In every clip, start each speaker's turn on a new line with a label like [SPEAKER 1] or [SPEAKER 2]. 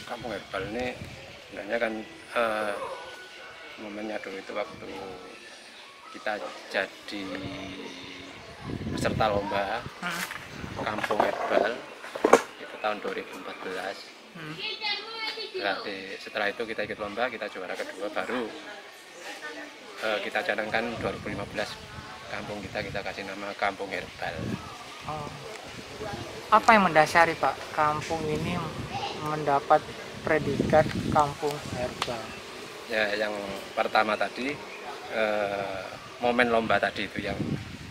[SPEAKER 1] Kampung Herbal ini sebenarnya kan momennya dulu itu waktu kita jadi peserta lomba Kampung Herbal itu tahun 2014. Berarti setelah itu kita ikut lomba, kita juara kedua, baru kita cadangkan 2015 kampung kita kasih nama Kampung Herbal.
[SPEAKER 2] Oh. Apa yang mendasari Pak kampung ini mendapat predikat Kampung Herbal?
[SPEAKER 1] Ya, yang pertama tadi momen lomba tadi itu, yang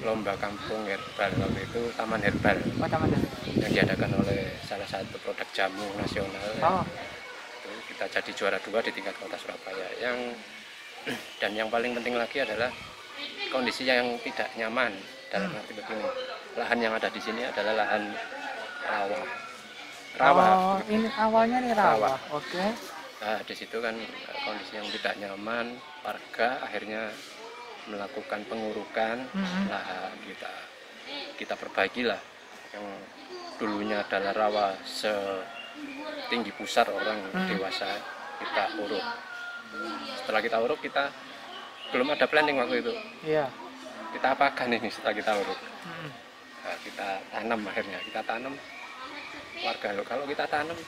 [SPEAKER 1] lomba Kampung Herbal waktu itu Taman Herbal.
[SPEAKER 2] Oh, Taman Herbal
[SPEAKER 1] Yang diadakan oleh salah satu produk jamu nasional.
[SPEAKER 2] Oh.
[SPEAKER 1] Itu kita jadi juara 2 di tingkat kota Surabaya. Dan yang paling penting lagi adalah kondisi yang tidak nyaman. Dalam arti begini, lahan yang ada di sini adalah lahan rawa.
[SPEAKER 2] Oh, ini awalnya nih rawa. Oke.
[SPEAKER 1] Nah, di situ kan kondisi yang tidak nyaman, warga akhirnya melakukan pengurukan lahan. Kita perbaikilah yang dulunya adalah rawa setinggi pusar orang dewasa, kita uruk. Setelah kita uruk, kita belum ada planning waktu itu.
[SPEAKER 2] Iya.
[SPEAKER 1] Kita apakan ini setelah kita uruk? Nah, kita tanam, akhirnya kita tanam. Warga loh, kalau kita tanam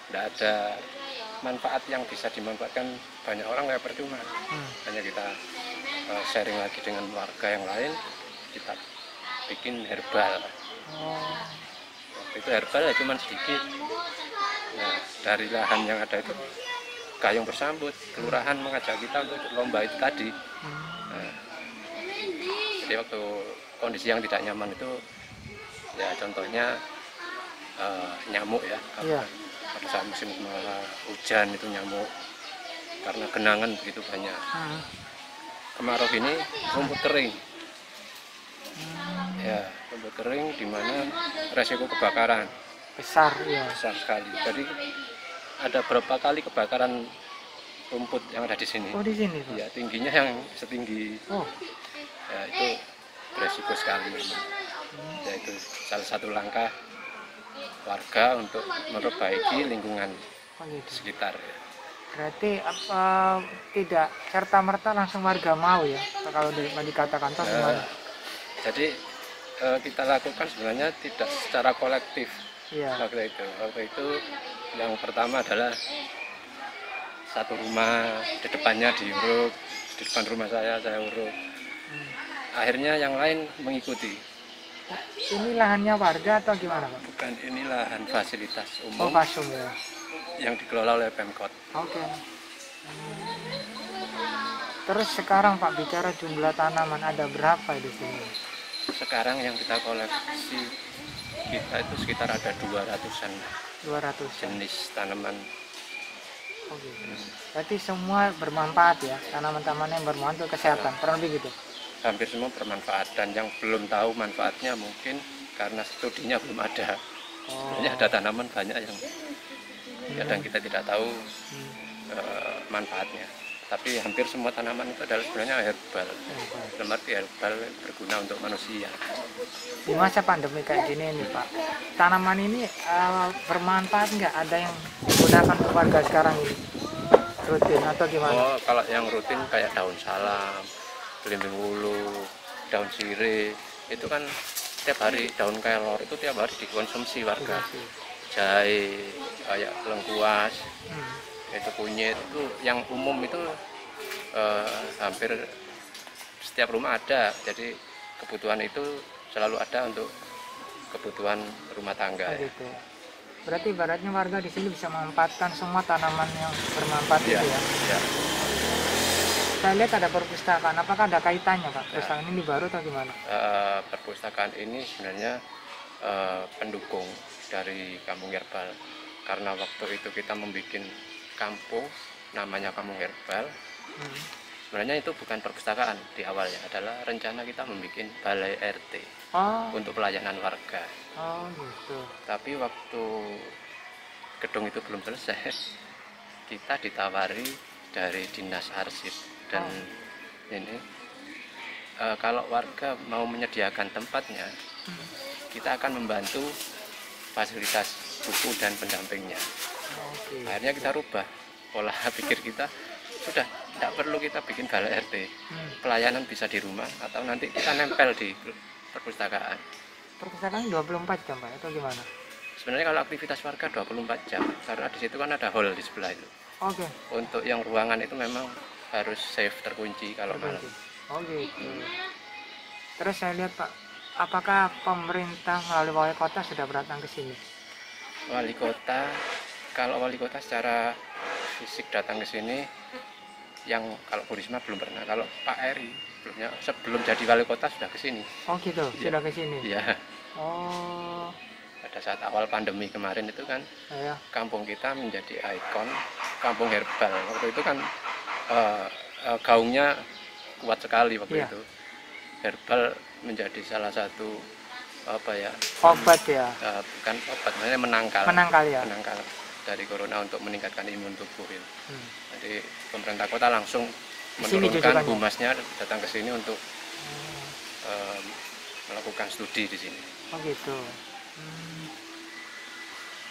[SPEAKER 1] tidak ada manfaat yang bisa dimanfaatkan banyak orang, kayak percuma. Hanya kita sharing lagi dengan warga yang lain, kita bikin herbal. Waktu itu herbal ya cuma sedikit. Nah, dari lahan yang ada itu, Gayung Bersambut, kelurahan mengajak kita untuk lomba itu tadi. Nah, jadi waktu kondisi yang tidak nyaman itu, ya contohnya nyamuk ya.
[SPEAKER 2] Iya.
[SPEAKER 1] Pada saat musim hujan itu nyamuk, karena genangan begitu banyak. Kemarau ini rumput kering. Ya, rumput kering di mana resiko kebakaran
[SPEAKER 2] Besar ya.
[SPEAKER 1] besar sekali. Jadi ada berapa kali kebakaran rumput yang ada di sini.
[SPEAKER 2] Oh, di sini Pak.
[SPEAKER 1] Ya, tingginya yang setinggi.
[SPEAKER 2] Oh.
[SPEAKER 1] Ya, itu beresiko sekali. Ya, itu salah satu langkah warga untuk memperbaiki lingkungan
[SPEAKER 2] gitu.
[SPEAKER 1] sekitar.
[SPEAKER 2] Berarti apa tidak serta-merta langsung warga mau ya kalau dikatakan toh gimana?
[SPEAKER 1] Jadi kita lakukan sebenarnya tidak secara kolektif.
[SPEAKER 2] Iya.
[SPEAKER 1] Waktu itu yang pertama adalah satu rumah, di depannya diuruk, di depan rumah saya uruk. Akhirnya yang lain mengikuti.
[SPEAKER 2] Ini lahannya warga atau gimana Pak?
[SPEAKER 1] Bukan, ini lahan fasilitas
[SPEAKER 2] Oh,
[SPEAKER 1] umum
[SPEAKER 2] Fasum ya.
[SPEAKER 1] yang dikelola oleh Pemkot.
[SPEAKER 2] Oke. Terus sekarang Pak, bicara jumlah tanaman ada berapa di sini?
[SPEAKER 1] Sekarang yang kita koleksi kita itu sekitar ada 200-an
[SPEAKER 2] 200
[SPEAKER 1] jenis tanaman.
[SPEAKER 2] Oh gitu. Berarti semua bermanfaat ya, tanaman-tanaman yang bermanfaat untuk kesehatan, kurang lebih gitu.
[SPEAKER 1] Hampir semua bermanfaat, dan yang belum tahu manfaatnya mungkin karena studinya belum ada. Sebenarnya ada tanaman banyak yang kadang kita tidak tahu manfaatnya. Tapi hampir semua tanaman itu adalah sebenarnya herbal. Dalam arti herbal berguna untuk manusia.
[SPEAKER 2] Di masa pandemi kayak gini nih Pak, tanaman ini bermanfaat nggak? Ada yang digunakan untuk warga sekarang ini rutin atau gimana?
[SPEAKER 1] Oh, kalau yang rutin kayak daun salam, belimbing ulu, daun sirih, itu kan tiap hari, daun kelor itu tiap hari dikonsumsi warga. Jahe, kayak lengkuas, itu kunyit, itu yang umum itu hampir setiap rumah ada. Jadi kebutuhan itu selalu ada untuk kebutuhan rumah tangga.
[SPEAKER 2] Gitu. Berarti ibaratnya warga di sini bisa memanfaatkan semua tanaman yang bermanfaat itu ya.
[SPEAKER 1] Ya.
[SPEAKER 2] Saya lihat ada perpustakaan, apakah ada kaitannya Pak? Perpustakaan ini baru atau gimana?
[SPEAKER 1] Perpustakaan ini sebenarnya pendukung dari Kampung Herbal, karena waktu itu kita membuat kampung namanya Kampung Herbal. Sebenarnya itu bukan perpustakaan di awalnya, adalah rencana kita membuat balai RT untuk pelayanan warga.
[SPEAKER 2] Oh gitu.
[SPEAKER 1] Tapi waktu gedung itu belum selesai, kita ditawari dari dinas arsip dan ini kalau warga mau menyediakan tempatnya, kita akan membantu fasilitas buku dan pendampingnya. Akhirnya kita rubah pola pikir kita, sudah tidak perlu kita bikin balai RT, pelayanan bisa di rumah atau nanti kita nempel di perpustakaan.
[SPEAKER 2] Perpustakaan 24 jam Pak atau gimana?
[SPEAKER 1] Sebenarnya kalau aktivitas warga 24 jam, karena di situ kan ada hall di sebelah itu.
[SPEAKER 2] Oke.
[SPEAKER 1] Untuk yang ruangan itu memang harus safe, terkunci kalau malam.
[SPEAKER 2] Oh gitu. Terus saya lihat Pak, apakah pemerintah melalui wali kota sudah datang ke sini?
[SPEAKER 1] Wali kota, kalau wali kota secara fisik datang ke sini, yang kalau Bu Risma belum pernah. Kalau Pak Eri sebelum jadi wali kota sudah ke sini.
[SPEAKER 2] Oh gitu, sudah ke sini.
[SPEAKER 1] Iya.
[SPEAKER 2] Oh.
[SPEAKER 1] Pada saat awal pandemi kemarin itu kan,
[SPEAKER 2] Ya.
[SPEAKER 1] kampung kita menjadi ikon kampung herbal. Waktu itu kan gaungnya kuat sekali waktu itu. Herbal menjadi salah satu
[SPEAKER 2] obat ya.
[SPEAKER 1] Bukan obat, maksudnya menangkal
[SPEAKER 2] Ya.
[SPEAKER 1] menangkal dari corona untuk meningkatkan imun tubuh gitu. Jadi pemerintah kota langsung menurunkan humasnya datang ke sini untuk melakukan studi di sini.
[SPEAKER 2] Oh gitu.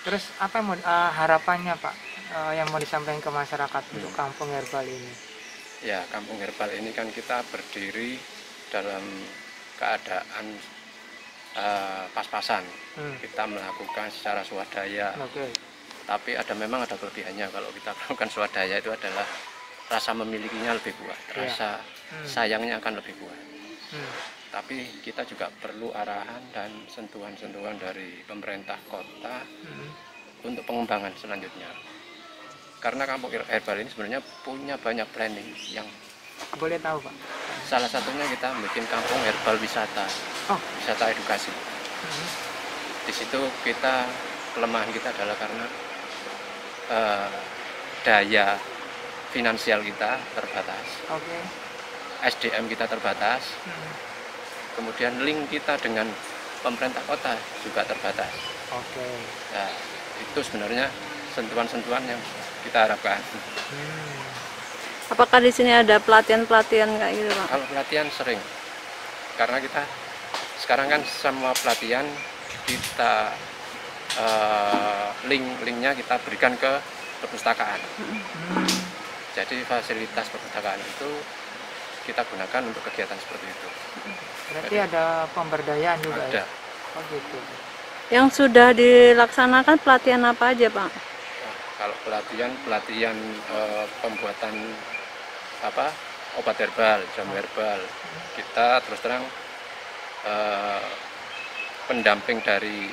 [SPEAKER 2] Terus apa harapannya Pak yang mau disampaikan ke masyarakat untuk kampung herbal ini?
[SPEAKER 1] Ya, kampung herbal ini kan kita berdiri dalam keadaan pas-pasan. Kita melakukan secara swadaya. Tapi memang ada kelebihannya. Kalau kita melakukan swadaya itu adalah rasa memilikinya lebih kuat, rasa sayangnya akan lebih kuat. Tapi kita juga perlu arahan dan sentuhan-sentuhan dari pemerintah kota untuk pengembangan selanjutnya. Karena kampung herbal ini sebenarnya punya banyak planning yang
[SPEAKER 2] boleh tahu Pak.
[SPEAKER 1] Salah satunya kita bikin kampung herbal wisata, wisata edukasi. Di situ kelemahan kita adalah karena daya finansial kita terbatas, SDM kita terbatas, kemudian link kita dengan pemerintah kota juga terbatas. Nah, itu sebenarnya sentuhan-sentuhan yang kita harapkan.
[SPEAKER 3] Apakah di sini ada pelatihan-pelatihan kayak gitu Pak?
[SPEAKER 1] Kalau pelatihan sering, karena kita sekarang kan semua pelatihan kita linknya kita berikan ke perpustakaan. Jadi fasilitas perpustakaan itu kita gunakan untuk kegiatan seperti itu.
[SPEAKER 2] Berarti ada pemberdayaan juga.
[SPEAKER 1] Ada.
[SPEAKER 2] Ya? Oh gitu.
[SPEAKER 3] Yang sudah dilaksanakan pelatihan apa aja Pak?
[SPEAKER 1] Kalau pelatihan pembuatan obat herbal, jamu herbal, kita terus terang pendamping dari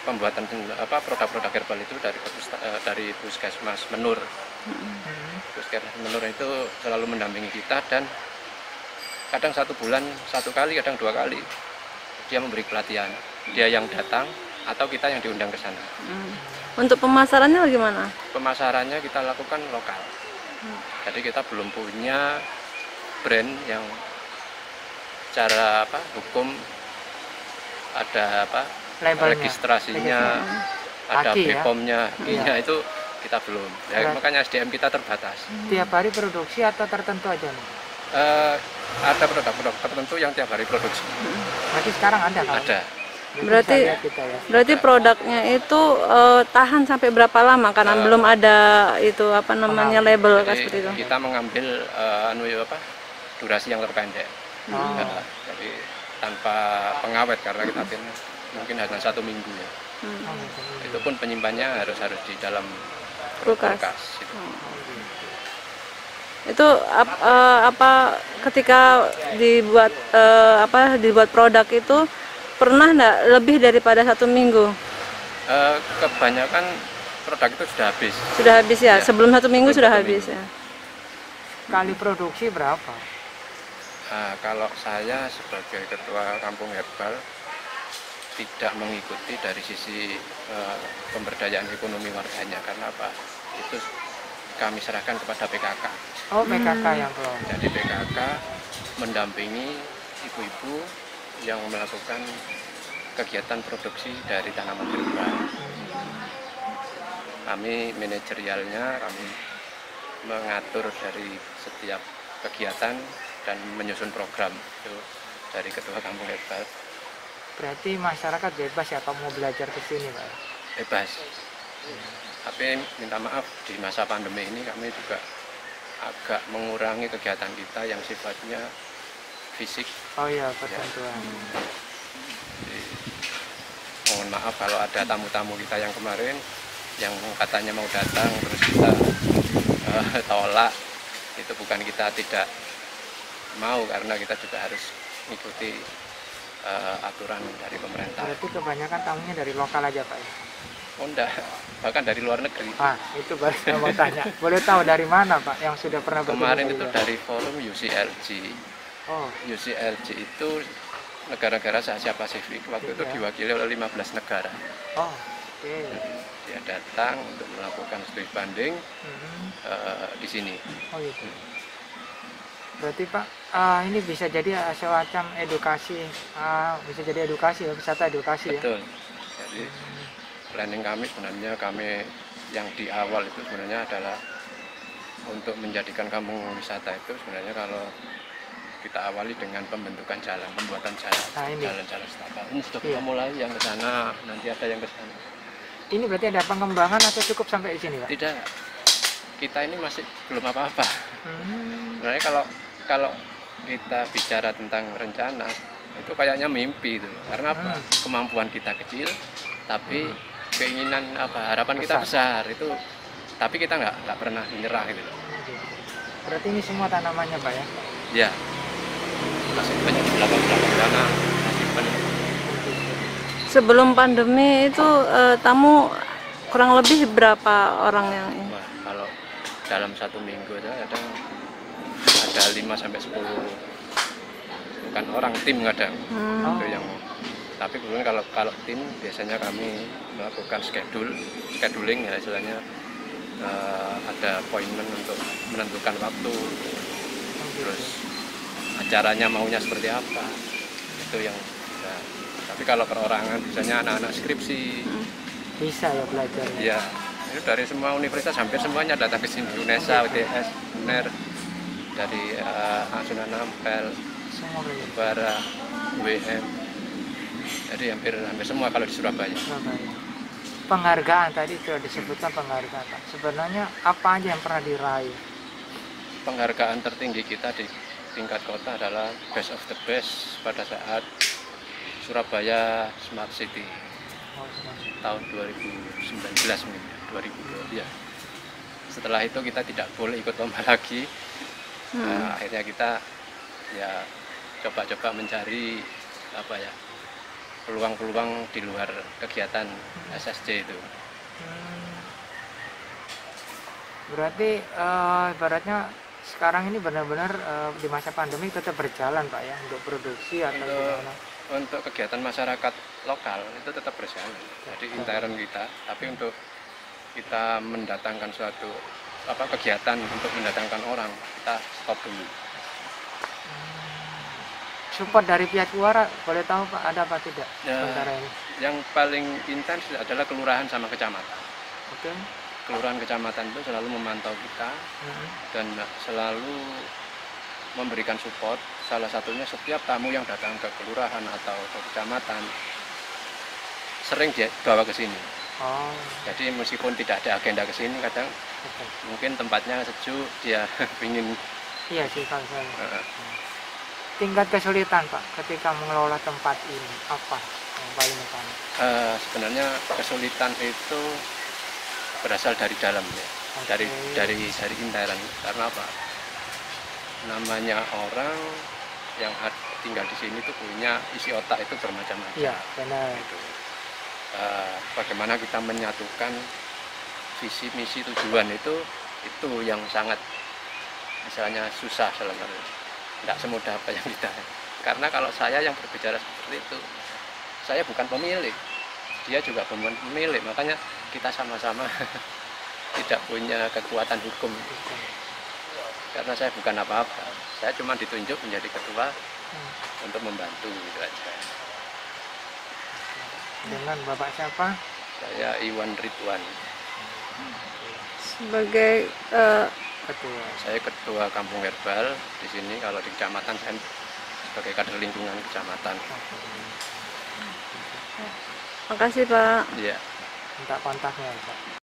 [SPEAKER 1] pembuatan produk-produk herbal itu dari Puskesmas Menur. Puskesmas Menur itu selalu mendampingi kita dan kadang 1 bulan 1 kali, kadang 2 kali dia memberi pelatihan. Dia yang datang atau kita yang diundang ke sana.
[SPEAKER 3] Untuk pemasarannya bagaimana?
[SPEAKER 1] Pemasarannya kita lakukan lokal. Jadi kita belum punya brand yang cara hukum ada registrasinya, ada BPOM-nya, itu kita belum. Ya, makanya SDM kita terbatas.
[SPEAKER 2] Tiap hari produksi atau tertentu aja nih?
[SPEAKER 1] Ada produk-produk tertentu yang tiap hari produksi.
[SPEAKER 2] Berarti sekarang ada kan?
[SPEAKER 1] Ada.
[SPEAKER 3] Berarti produknya itu tahan sampai berapa lama karena belum ada itu label seperti itu.
[SPEAKER 1] Kita mengambil durasi yang terpendek. Jadi tanpa pengawet karena kita mungkin hanya 1 minggu ya. Itu pun penyimpannya harus di dalam kulkas.
[SPEAKER 3] Itu ketika dibuat produk itu pernah enggak lebih daripada 1 minggu?
[SPEAKER 1] Kebanyakan produk itu sudah habis.
[SPEAKER 3] Sudah habis ya? Sebelum 1 minggu sudah habis ya?
[SPEAKER 2] Kali produksi berapa?
[SPEAKER 1] Kalau saya sebagai ketua kampung herbal tidak mengikuti dari sisi pemberdayaan ekonomi warganya, karena itu kami serahkan kepada PKK.
[SPEAKER 2] PKK yang kelola.
[SPEAKER 1] Jadi PKK mendampingi ibu-ibu yang melakukan kegiatan produksi dari tanaman herbal. Kami manajerialnya, kami mengatur dari setiap kegiatan dan menyusun program itu dari ketua kampung herbal.
[SPEAKER 2] Berarti masyarakat bebas ya kalau mau belajar ke sini Pak?
[SPEAKER 1] Bebas. Tapi minta maaf di masa pandemi ini kami juga agak mengurangi kegiatan kita yang sifatnya fisik.
[SPEAKER 2] Oh iya, pertentuan.
[SPEAKER 1] Jadi, mohon maaf kalau ada tamu-tamu kita yang kemarin yang katanya mau datang terus kita tolak. Itu bukan kita tidak mau, karena kita juga harus mengikuti aturan dari pemerintah.
[SPEAKER 2] Berarti kebanyakan tamunya dari lokal aja Pak ya?
[SPEAKER 1] Oh enggak, bahkan dari luar negeri.
[SPEAKER 2] Ah, itu baru saya mau tanya. Boleh tahu dari mana Pak yang sudah pernah bertemu?
[SPEAKER 1] Kemarin itu dari forum UCLG.
[SPEAKER 2] Oh,
[SPEAKER 1] UCLG itu negara-negara se-Asia Pasifik. Waktu itu diwakili oleh 15 negara.
[SPEAKER 2] oh, oke.
[SPEAKER 1] Dia datang untuk melakukan studi banding di sini.
[SPEAKER 2] Oh gitu. Berarti Pak, ini bisa jadi semacam edukasi, bisa jadi edukasi ya, wisata edukasi ya?
[SPEAKER 1] Betul. Jadi planning kami sebenarnya, kami yang di awal itu sebenarnya adalah untuk menjadikan kampung wisata itu sebenarnya kalau kita awali dengan pembentukan jalan, pembuatan jalan, jalan-jalan setapak. Ini sudah kita mulai yang ke sana, nanti ada yang ke sana.
[SPEAKER 2] Ini berarti ada pengembangan atau cukup sampai di sini Pak?
[SPEAKER 1] Tidak, kita ini masih belum apa-apa. Sebenarnya kalau kita bicara tentang rencana itu kayaknya mimpi itu, karena apa? Kemampuan kita kecil, tapi keinginan harapan kita besar itu, tapi kita nggak pernah menyerah gitu.
[SPEAKER 2] Berarti ini semua tanamannya Pak ya?
[SPEAKER 1] Ya, masih banyak belakang sana, masih banyak.
[SPEAKER 3] Sebelum pandemi itu tamu kurang lebih berapa orang yang ini?
[SPEAKER 1] Wah, kalau dalam satu minggu ada 5-10, bukan orang, tim kadang. Itu yang, tapi kemudian kalau tim biasanya kami melakukan scheduling ya, istilahnya ada appointment untuk menentukan waktu, terus acaranya maunya seperti apa, itu yang bisa. Tapi kalau perorangan biasanya anak-anak skripsi
[SPEAKER 2] bisa ya belajar
[SPEAKER 1] ya, itu dari semua universitas hampir semuanya datang ke sini, UNESA, UTS, UNER, dari Sunan Ampel, Bara, UWM. Jadi hampir semua kalau di Surabaya.
[SPEAKER 2] Penghargaan tadi sudah disebutkan penghargaan Pak. Sebenarnya apa aja yang pernah diraih?
[SPEAKER 1] Penghargaan tertinggi kita di tingkat kota adalah Best of the Best pada saat Surabaya Smart City tahun 2019 mungkin, 2020 ya. Setelah itu kita tidak boleh ikut lomba lagi. Akhirnya kita ya coba-coba mencari peluang-peluang di luar kegiatan SSC itu.
[SPEAKER 2] Berarti ibaratnya sekarang ini benar-benar di masa pandemi tetap berjalan Pak ya, untuk produksi atau gimana?
[SPEAKER 1] Untuk kegiatan masyarakat lokal itu tetap berjalan. Jadi intern kita, tapi untuk kita mendatangkan suatu kegiatan untuk mendatangkan orang, kita stop dulu.
[SPEAKER 2] Support dari pihak luar boleh tahu Pak, ada apa tidak sementara ini?
[SPEAKER 1] Yang paling intens adalah kelurahan sama kecamatan.
[SPEAKER 2] Oke.
[SPEAKER 1] Kelurahan kecamatan itu selalu memantau kita dan selalu memberikan support. Salah satunya setiap tamu yang datang ke kelurahan atau ke kecamatan sering dia bawa ke sini. Jadi meskipun tidak ada agenda ke sini, kadang mungkin tempatnya sejuk, dia ingin.
[SPEAKER 2] Iya sih kalau saya. Tingkat kesulitan Pak ketika mengelola tempat ini apa yang paling utama?
[SPEAKER 1] Sebenarnya kesulitan itu berasal dari dalam ya, dari intern. Karena apa? Namanya orang yang tinggal di sini itu punya isi otak itu bermacam-macam.
[SPEAKER 2] Iya benar.
[SPEAKER 1] Gitu. Bagaimana kita menyatukan visi misi tujuan itu yang sangat misalnya susah sebenarnya. Tidak semudah apa yang kita. Karena kalau saya yang berbicara seperti itu, saya bukan pemilik, dia juga bukan pemilik, makanya kita sama-sama tidak punya kekuatan hukum. Karena saya bukan apa-apa, saya cuma ditunjuk menjadi ketua untuk membantu gitu aja.
[SPEAKER 2] Dengan Bapak siapa?
[SPEAKER 1] Saya Iwan Ridwan.
[SPEAKER 3] Sebagai
[SPEAKER 2] Ketua.
[SPEAKER 1] Saya ketua Kampung Herbal di sini. Kalau di kecamatan saya sebagai kader lingkungan kecamatan.
[SPEAKER 3] Makasih Pak.
[SPEAKER 1] Iya.
[SPEAKER 2] Minta kontaknya Pak.